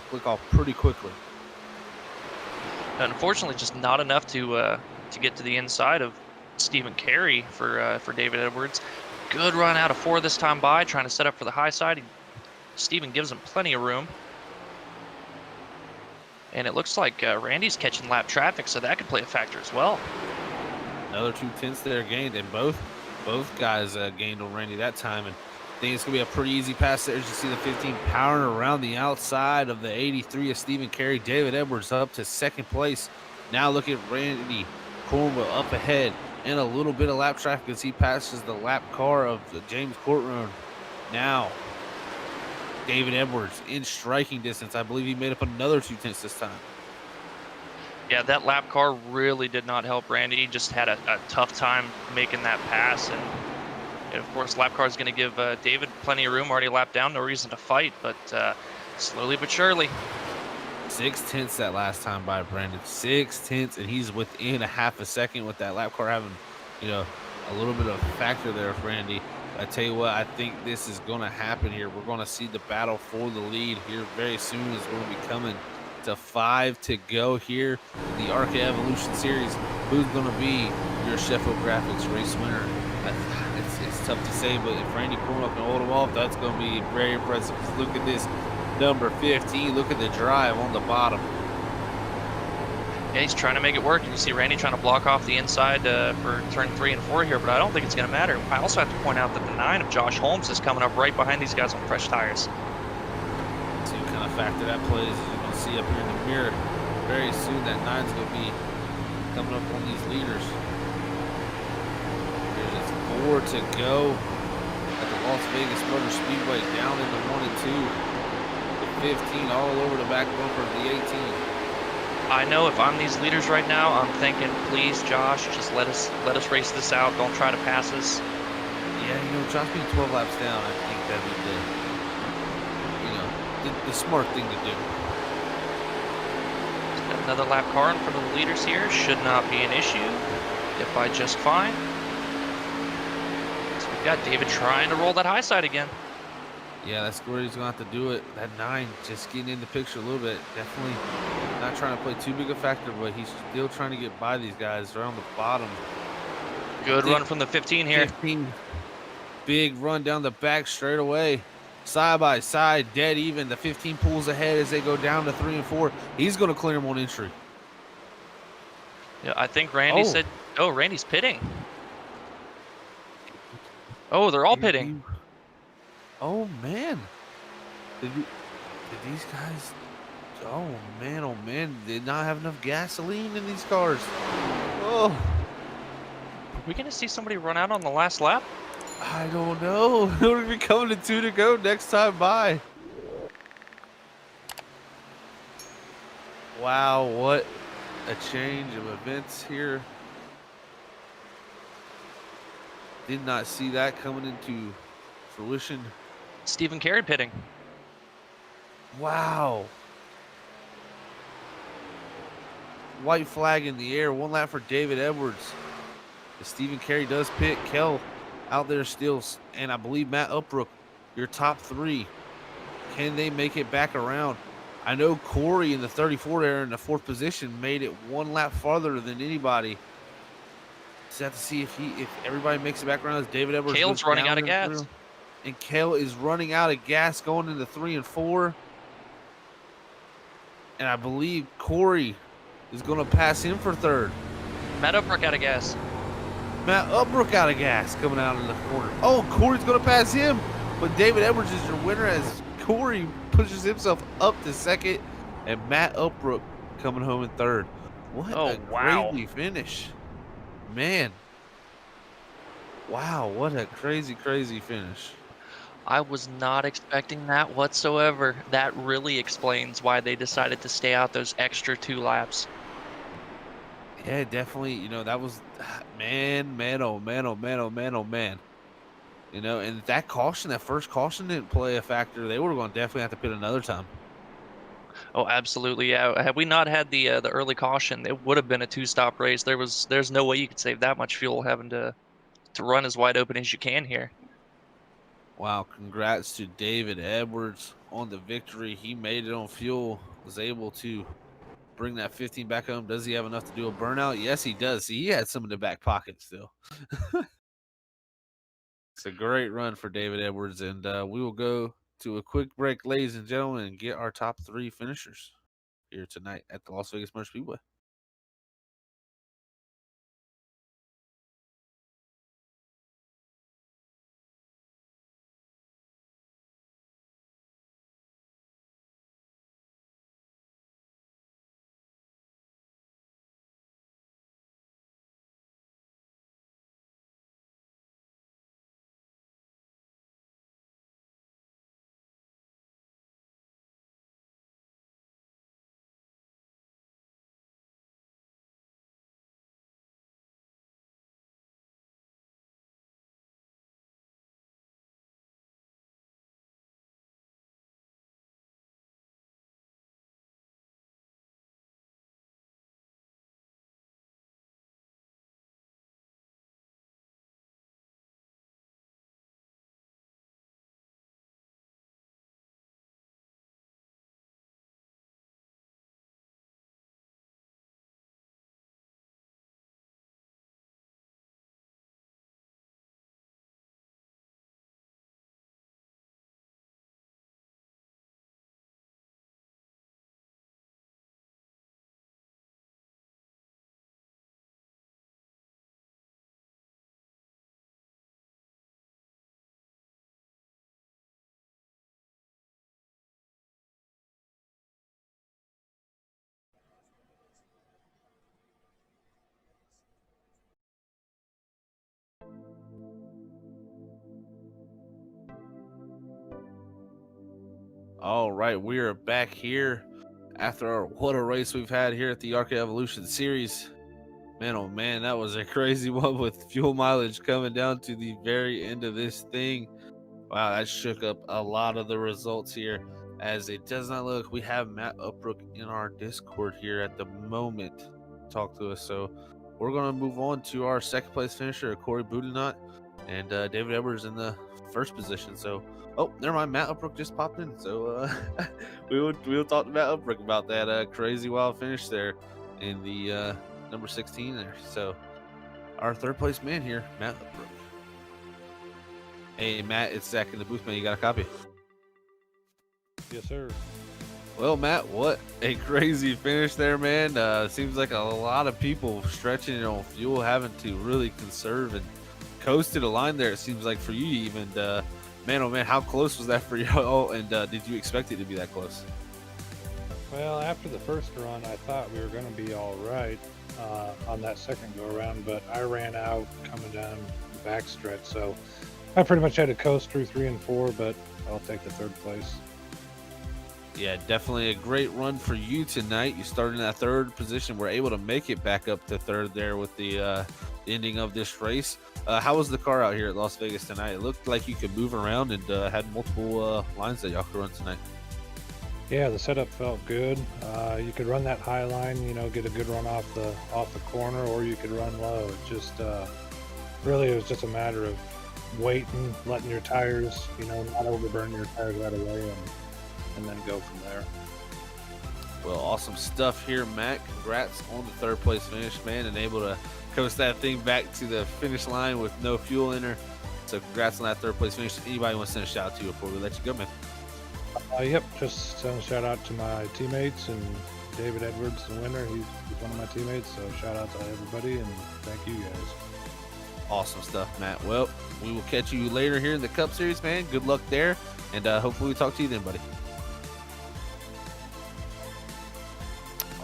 pretty quickly. Unfortunately, just not enough to get to the inside of Stephen Carey for David Edwards. Good run out of 4 this time by, trying to set up for the high side. Stephen gives him plenty of room. And it looks like Randy's catching lap traffic, so that could play a factor as well. Another 2/10 there gained, and both guys gained on Randy that time. And I think it's going to be a pretty easy pass there. As you see the 15 powering around the outside of the 83 of Stephen Carey. David Edwards up to second place. Now look at Randy Cornwell up ahead, and a little bit of lap traffic as he passes the lap car of James Courtroom. Now David Edwards in striking distance. I believe he made up another 2/10 this time. Yeah, that lap car really did not help Randy. He just had a tough time making that pass. And of course, lap car is going to give David plenty of room. Already lapped down, no reason to fight. But slowly but surely. 6/10 that last time by Brandon. 6/10, and he's within a half a second with that lap car having, a little bit of a factor there for Randy. I tell you what, I think this is going to happen here. We're going to see the battle for the lead here very soon as we're going to be coming to 5 to go here in the Arca Evolution Series. Who's going to be your Sheffield Graphics race winner? It's tough to say, but if Randy Cornwell can hold him off, that's going to be very impressive. Look at this number 15. Look at the drive on the bottom. Yeah, he's trying to make it work. You can see Randy trying to block off the inside for turn 3 and 4 here, but I don't think it's going to matter. I also have to point out that the 9 of Josh Holmes is coming up right behind these guys on fresh tires. See what kind of factor that plays. As you're going to see up here in the mirror, very soon that 9's going to be coming up on these leaders. There's just 4 to go at the Las Vegas Motor Speedway, down into 1 and 2. The 15 all over the back bumper of the 18. I know if I'm these leaders right now, I'm thinking, please, Josh, just let us race this out. Don't try to pass us. Yeah, Josh being 12 laps down, I think that'd be the smart thing to do. Another lap car in front of the leaders here. Should not be an issue. Get by just fine. So we've got David trying to roll that high side again. Yeah, that's where he's going to have to do it. That 9 just getting in the picture a little bit. Definitely not trying to play too big a factor, but he's still trying to get by these guys around the bottom. Good run from the 15 here. 15, big run down the back straight away. Side by side, dead even. The 15 pulls ahead as they go down to 3 and 4. He's going to clear him on entry. Yeah, I think Randy said, oh, Randy's pitting. Oh, they're all pitting. Oh, man. Did these guys... Oh, man. Did not have enough gasoline in these cars. Oh. Are we going to see somebody run out on the last lap? I don't know. It'll be coming to 2 to go next time by. Wow, what a change of events here. Did not see that coming into fruition. Stephen Carey pitting. Wow. White flag in the air. 1 lap for David Edwards. If Stephen Carey does pit, Kell out there still, and I believe Matt Upbrook, your top 3. Can they make it back around? I know Corey in the 34 there in the 4th position made it 1 lap farther than anybody. Just have to see if everybody makes it back around as David Edwards. Kale's running out of gas. Through. And Kale is running out of gas going into 3 and 4. And I believe Corey is going to pass him for 3rd. Matt Upbrook out of gas. Matt Upbrook out of gas coming out in the corner. Oh, Corey's going to pass him. But David Edwards is your winner as Corey pushes himself up to second, and Matt Upbrook coming home in third. What a wow. crazy finish. Man. Wow, what a crazy finish. I was not expecting that whatsoever. That really explains why they decided to stay out those extra 2 laps. Yeah, definitely. You know, that was man. You know, and that caution, that first caution didn't play a factor. They were going to definitely have to pit another time. Oh, absolutely. Yeah. Had we not had the early caution, it would have been a 2-stop race. There's no way you could save that much fuel having to run as wide open as you can here. Wow, congrats to David Edwards on the victory. He made it on fuel, was able to bring that 15 back home. Does he have enough to do a burnout? Yes, he does. He had some in the back pocket still. It's a great run for David Edwards, and we will go to a quick break, ladies and gentlemen, and get our top 3 finishers here tonight at the Las Vegas Motor Speedway. All right, we are back here after what a race we've had here at the Arca Evolution Series. Man, oh man, that was a crazy one with fuel mileage coming down to the very end of this thing. Wow, that shook up a lot of the results here. As it does not look, we have Matt Upbrook in our Discord here at the moment. Talk to us. So we're going to move on to our second place finisher, Corey Boudinot, and David Edwards in the first position. So, oh, never mind. Matt Upbrook just popped in. So we'll talk to Matt Upbrook about that crazy wild finish there in the number 16 there. So our third place man here, Matt Upbrook. Hey, Matt, it's Zach in the booth, man. You got a copy? Yes, sir. Well, Matt, what a crazy finish there, man. Seems like a lot of people stretching it on fuel, having to really conserve and coast to the line there, it seems like, for you even. Man, oh, man, how close was that for you? Oh, and did you expect it to be that close? Well, after the first run, I thought we were going to be all right on that second go-around, but I ran out coming down the backstretch, so I pretty much had to coast through 3 and 4, but I'll take the third place. Yeah, definitely a great run for you tonight. You started in that third position, were able to make it back up to third there with the ending of this race. How was the car out here at Las Vegas tonight? It looked like you could move around and had multiple lines that y'all could run tonight. Yeah, the setup felt good. You could run that high line, get a good run off the corner, or you could run low. It just really, it was just a matter of waiting, letting your tires, not overburn your tires right away, and then go from there. Well, awesome stuff here, Matt. Congrats on the third place finish, man, and able to coast that thing back to the finish line with no fuel in her. So congrats on that third place finish. Anybody want to send a shout out to you before we let you go, man? Yep, just send a shout out to my teammates, and David Edwards, the winner. He's one of my teammates, so shout out to everybody, and thank you guys. Awesome stuff, Matt. Well, we will catch you later here in the Cup Series, man. Good luck there, and hopefully we talk to you then, buddy.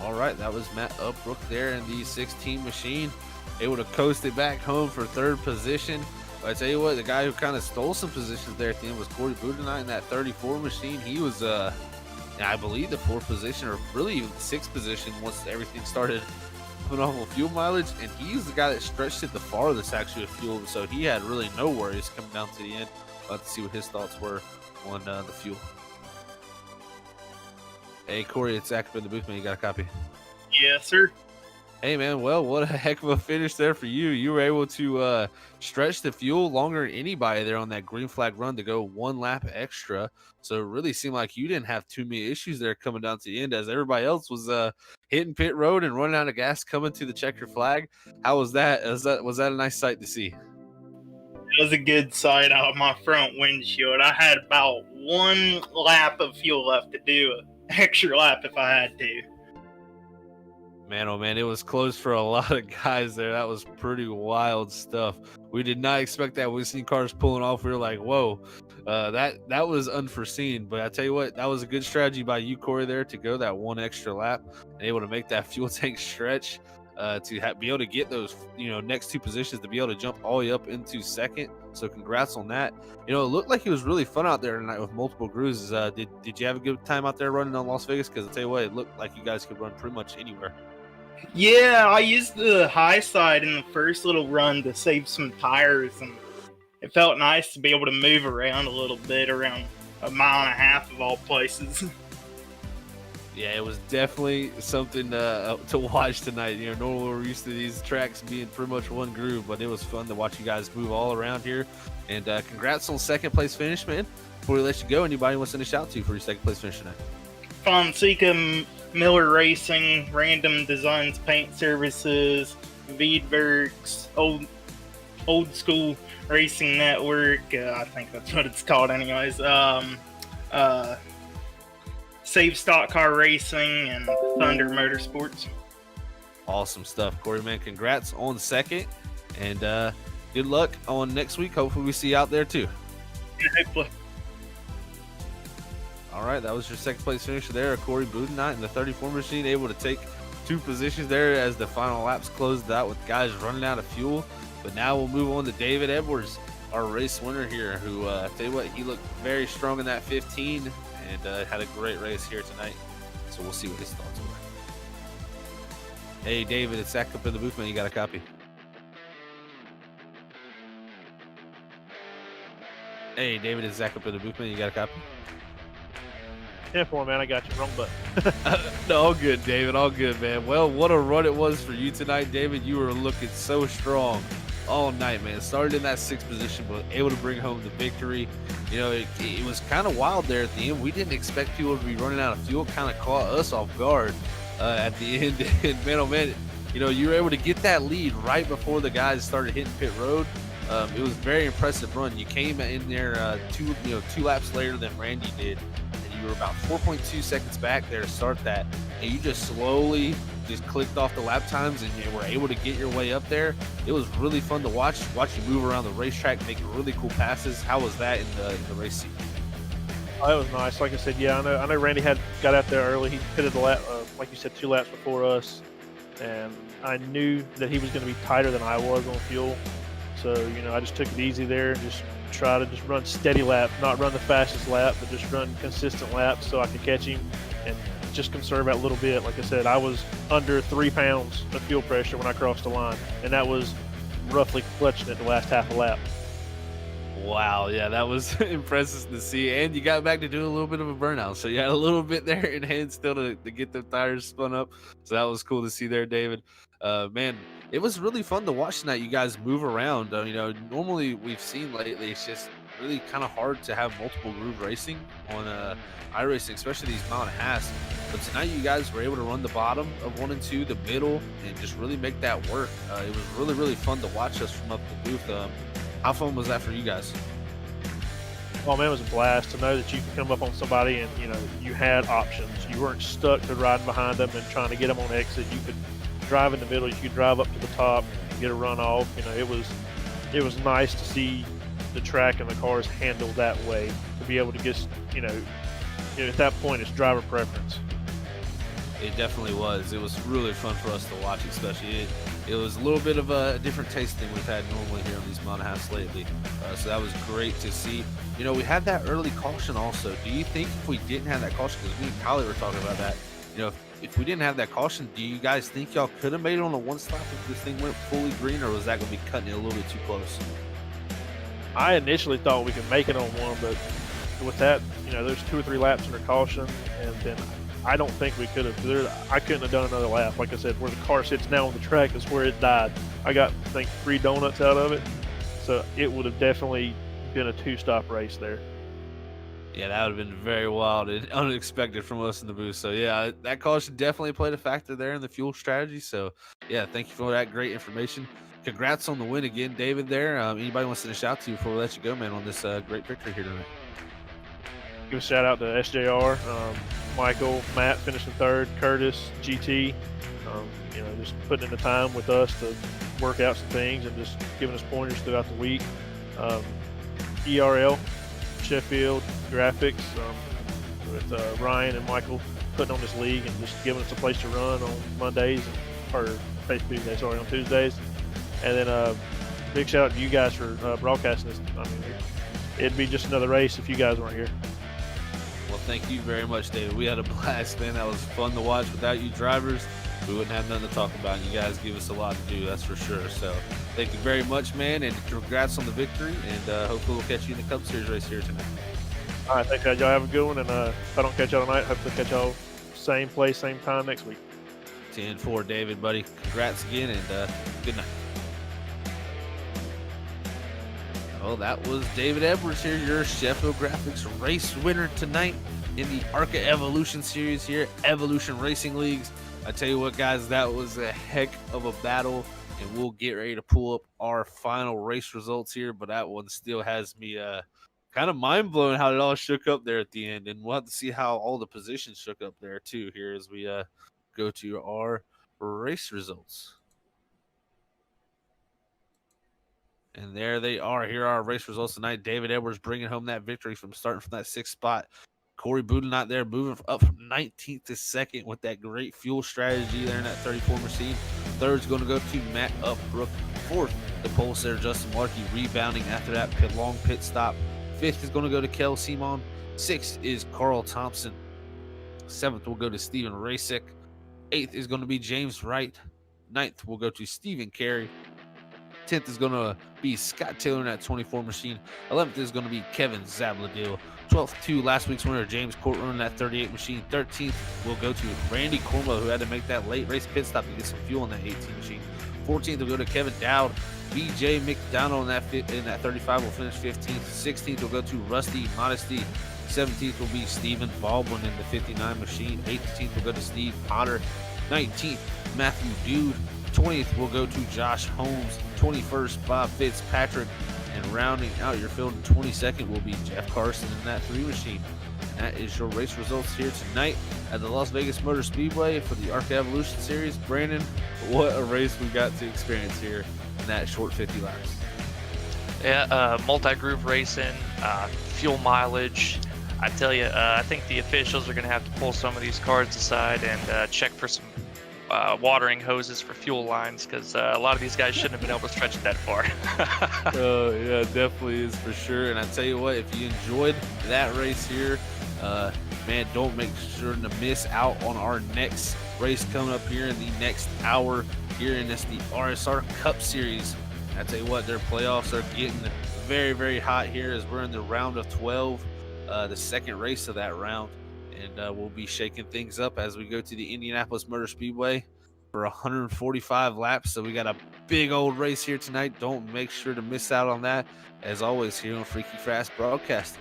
All right, that was Matt Upbrook there in the 16 machine, able to coast it back home for third position. But I tell you what, the guy who kind of stole some positions there at the end was Corey Budenite in that 34 machine. He was, I believe, the 4th position, or really even the 6th position once everything started putting off of fuel mileage. And he's the guy that stretched it the farthest actually with fuel, so he had really no worries coming down to the end. We'll have to see what his thoughts were on the fuel. Hey, Corey, it's Zach up in the booth, man. You got a copy? Yes, sir. Hey, man, well, what a heck of a finish there for you. You were able to stretch the fuel longer than anybody there on that green flag run to go 1 lap extra. So it really seemed like you didn't have too many issues there coming down to the end, as everybody else was hitting pit road and running out of gas coming to the checker flag. How was that? Was that a nice sight to see? It was a good sight out of my front windshield. I had about 1 lap of fuel left to do an extra lap if I had to. Man, oh man, it was close for a lot of guys there. That was pretty wild stuff. We did not expect that. We seen cars pulling off. We were like, whoa, that was unforeseen. But I tell you what, that was a good strategy by you, Corey, there to go that 1 extra lap and able to make that fuel tank stretch to be able to get those, next 2 positions, to be able to jump all the way up into 2nd. So congrats on that. It looked like it was really fun out there tonight with multiple cruises. Did you have a good time out there running on Las Vegas? Because I tell you what, it looked like you guys could run pretty much anywhere. Yeah, I used the high side in the first little run to save some tires, and it felt nice to be able to move around a little bit around 1.5 miles of all places. Yeah, it was definitely something to watch tonight. Normally we're used to these tracks being pretty much one groove, but it was fun to watch you guys move all around here. And congrats on 2nd place finish, man. Before we let you go, anybody wants to send a shout out to you for your 2nd place finish tonight? Fonseca Miller Racing, Random Designs Paint Services, Wiedberg's Old School Racing Network, I think that's what it's called anyways, Save Stock Car Racing, and Thunder Motorsports. Awesome stuff, Corey, man. Congrats on 2nd, and good luck on next week. Hopefully we see you out there too. Yeah, hopefully. All right, that was your 2nd place finisher there, Corey Budenite in the 34 machine, able to take 2 positions there as the final laps closed out with guys running out of fuel. But now we'll move on to David Edwards, our race winner here, who, tell you what, he looked very strong in that 15 and had a great race here tonight. So we'll see what his thoughts were. Hey, David, it's Zach up in the booth, man. You got a copy? Hey, David, it's Zach up in the booth, man. You got a copy? 10-4, man. I got you. Wrong button. No, all good, David. All good, man. Well, what a run it was for you tonight, David. You were looking so strong all night, man. Started in that 6th position, but able to bring home the victory. It was kind of wild there at the end. We didn't expect people to be running out of fuel. Kind of caught us off guard at the end. And man, oh man, you were able to get that lead right before the guys started hitting pit road. It was a very impressive run. You came in there 2 laps later than Randy did. You were about 4.2 seconds back there to start that, and you just slowly clicked off the lap times and you were able to get your way up there. It was really fun to watch you move around the racetrack, making really cool passes. How was that in the race scene? Oh, it was nice. Like I said, yeah, I know Randy got out there early. He pitted the lap, like you said, 2 laps before us, and I knew that he was going to be tighter than I was on fuel. So, I just took it easy there and just try to run steady lap, not run the fastest lap, but just run consistent laps so I could catch him and just conserve that little bit. Like I said, I was under 3 pounds of fuel pressure when I crossed the line, and that was roughly clutching it the last half a lap. Wow, yeah, that was impressive to see. And you got back to do a little bit of a burnout, so you had a little bit there in hand still to get the tires spun up. So that was cool to see there, David. Man, it was really fun to watch tonight. You guys move around. Normally we've seen lately it's just really kind of hard to have multiple groove racing on iRacing, especially these 1.5 miles. But tonight you guys were able to run the bottom of 1 and 2, the middle, and just really make that work. It was really, really fun to watch us from up the booth. How fun was that for you guys? Oh man, it was a blast to know that you could come up on somebody and you had options. You weren't stuck to riding behind them and trying to get them on exit. You could drive in the middle. You could drive up to the top, get a run off. It was it was nice to see the track and the cars handled that way, to be able to just, at that point it's driver preference. It definitely was. It was really fun for us to watch, especially it was a little bit of a different taste than we've had normally here on these mile and a halfs lately. So that was great to see. We had that early caution also. Do you think if we didn't have that caution, because me and Kylie were talking about that, if we didn't have that caution, do you guys think y'all could have made it on the one stop if this thing went fully green, or was that going to be cutting it a little bit too close? I initially thought we could make it on one, but with that, there's 2 or 3 laps under caution, and then I don't think we could have. I couldn't have done another lap. Like I said, where the car sits now on the track is where it died. I got, I think, 3 donuts out of it, so it would have definitely been a 2-stop race there. Yeah, that would have been very wild and unexpected from us in the booth. So, yeah, that caution definitely played a factor there in the fuel strategy. So, yeah, thank you for that great information. Congrats on the win again, David, there. Anybody wants to shout to you before we let you go, man, on this great victory here tonight? Give a shout out to SJR, Michael, Matt finishing 3rd, Curtis, GT, just putting in the time with us to work out some things and just giving us pointers throughout the week. ERL, Sheffield, Graphics, with Ryan and Michael putting on this league and just giving us a place to run on Mondays, or on Tuesdays. And then big shout out to you guys for broadcasting this. I mean, it'd be just another race if you guys weren't here. Well, thank you very much, David. We had a blast, man. That was fun to watch. Without you drivers, we wouldn't have nothing to talk about. And you guys give us a lot to do, that's for sure. So thank you very much, man, and congrats on the victory. And hopefully we'll catch you in the Cup Series race here tonight. All right, thanks, guys. Y'all have a good one. And if I don't catch y'all tonight, hopefully catch y'all same place, same time next week. 10-4, David, buddy. Congrats again, and good night. Well, that was David Edwards here, your Sheffield Graphics race winner tonight in the Arca Evolution Series here, Evolution Racing Leagues. I tell you what, guys, that was a heck of a battle, and we'll get ready to pull up our final race results here, but that one still has me kind of mind-blown how it all shook up there at the end, and we'll have to see how all the positions shook up there, too, here as we go to our race results. And there they are. Here are our race results tonight. David Edwards bringing home that victory from starting from that 6th spot. Corey Budenot there moving up from 19th to 2nd with that great fuel strategy there in that 34 machine. 3rd's going to go to Matt Upbrook. 4th, the pole sitter Justin Markey rebounding after that long pit stop. 5th is going to go to Kel Simon. 6th is Carl Thompson. 7th will go to Stephen Rasick. 8th is going to be James Wright. 9th will go to Stephen Carey. 10th is going to be Scott Taylor in that 24 machine. 11th is going to be Kevin Zabladil. 12th to last week's winner, James Courtroom in that 38 machine. 13th will go to Randy Cormo, who had to make that late race pit stop to get some fuel in that 18 machine. 14th will go to Kevin Dowd. BJ McDonald in that 35 will finish 15th. 16th will go to Rusty Modesty. 17th will be Stephen Baldwin in the 59 machine. 18th will go to Steve Potter. 19th, Matthew Dude. 20th will go to Josh Holmes. 21st, Bob Fitzpatrick. And rounding out your field in 22nd will be Jeff Carson in that 3 machine. And that is your race results here tonight at the Las Vegas Motor Speedway for the Arca Evolution Series. Brandon, what a race we got to experience here in that short 50 laps. Yeah, multi-groove racing, fuel mileage. I tell you, I think the officials are going to have to pull some of these cars aside and check for some watering hoses for fuel lines, because a lot of these guys shouldn't have been able to stretch it that far. Yeah, definitely is for sure. And I tell you what, if you enjoyed that race here, man, don't make sure to miss out on our next race coming up here in the next hour here in the RSR Cup Series. I tell you what, their playoffs are getting very, very hot here as we're in the round of 12, the second race of that round. And we'll be shaking things up as we go to the Indianapolis Motor Speedway for 145 laps. So we got a big old race here tonight. Don't make sure to miss out on that. As always, here on Freaky Fast Broadcasting.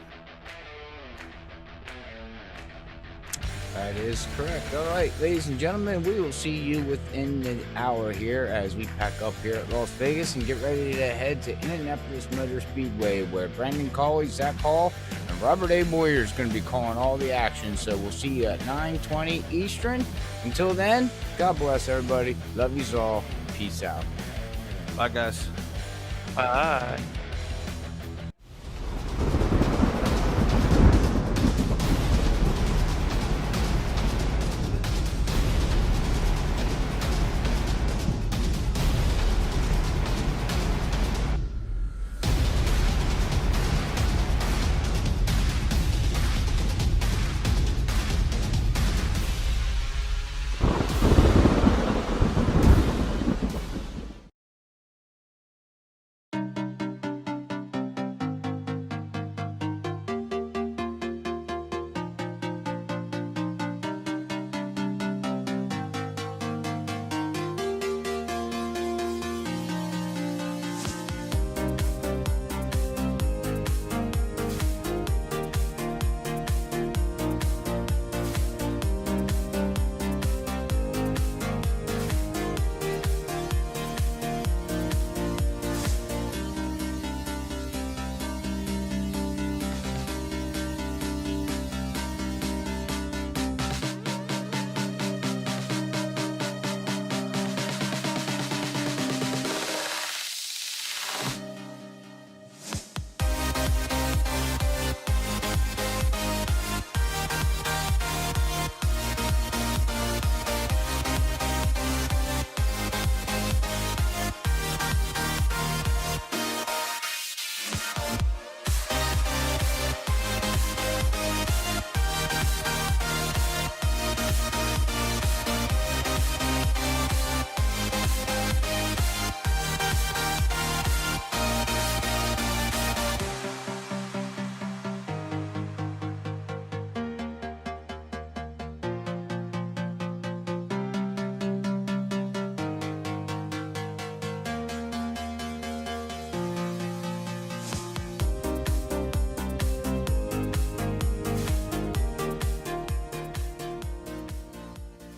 That is correct. All right, ladies and gentlemen, we will see you within an hour here as we pack up here at Las Vegas and get ready to head to Indianapolis Motor Speedway, where Brandon Cawley, Zach Hall, and Robert A. Boyer is going to be calling all the action. So we'll see you at 9:20 Eastern. Until then, God bless everybody. Love yous all. Peace out. Bye, guys. Bye.